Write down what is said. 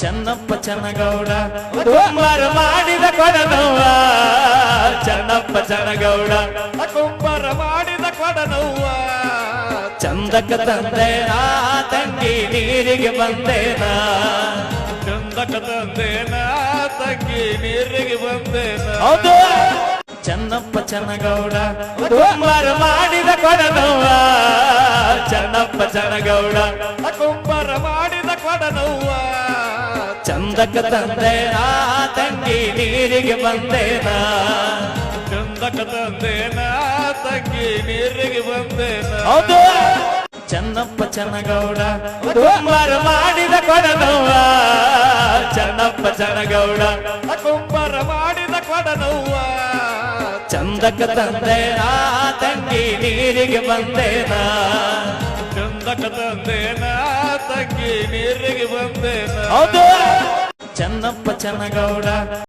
ಚೆನ್ನಪ್ಪ ಚನ್ನಗೌಡ ಕುಂಬಾರ ಮಾಡಿದ ಕೊಡನವ್ವ ಚೆನ್ನಪ್ಪ ಚನ್ನಗೌಡ ಕುಂಬಾರ ಮಾಡಿದ ಕೊಡನವ್ವ ಚಂದಕ ತಂದೇನಾ ತಂಗಿ ನೀರಿಗೆ ಬಂದೇನಾ ಚಂದಕ ತಂದೇನಾ ತಂಗಿ ನೀರಿಗೆ ಬಂದೇನಾ ಹೌದು ಚೆನ್ನಪ್ಪ ಚನ್ನಗೌಡ ಕುಂಬಾರ ಮಾಡಿದ ಕೊಡನವ್ವ ಚೆನ್ನಪ್ಪ ಚನ್ನಗೌಡ ಕುಂಬಾರ ಮಾಡಿದ ಕೊಡನವ್ವ ಚಂದಕ ತಂದೇನಾ ತಂಗಿ ನೀರಿಗೆ ಬಂದೇನಾ ಚಂದಕ ತಂದೇನಾ ತಂಗಿ ನೀರಿಗೆ ಬಂದೇನಾ ಹೌದು ಚೆನ್ನಪ್ಪ ಚನ್ನಗೌಡ ಕುಂಬಾರ ಮಾಡಿದ ಕೊಡನವ್ವ ಚೆನ್ನಪ್ಪ ಚನ್ನಗೌಡ ಕುಂಬಾರ ಮಾಡಿದ ಕೊಡನವ್ವ ಚಂದಕ ತಂದೇನಾ ತಂಗಿ ನೀರಿಗೆ ಬಂದೇನಾ ಚಂದಕ ತಂದೇನಾ ತಂಗಿ ನೀರಿಗೆ ಬಂದೇನಾ ಹೌದು ಚೆನ್ನಪ್ಪ ಚನ್ನಗೌಡ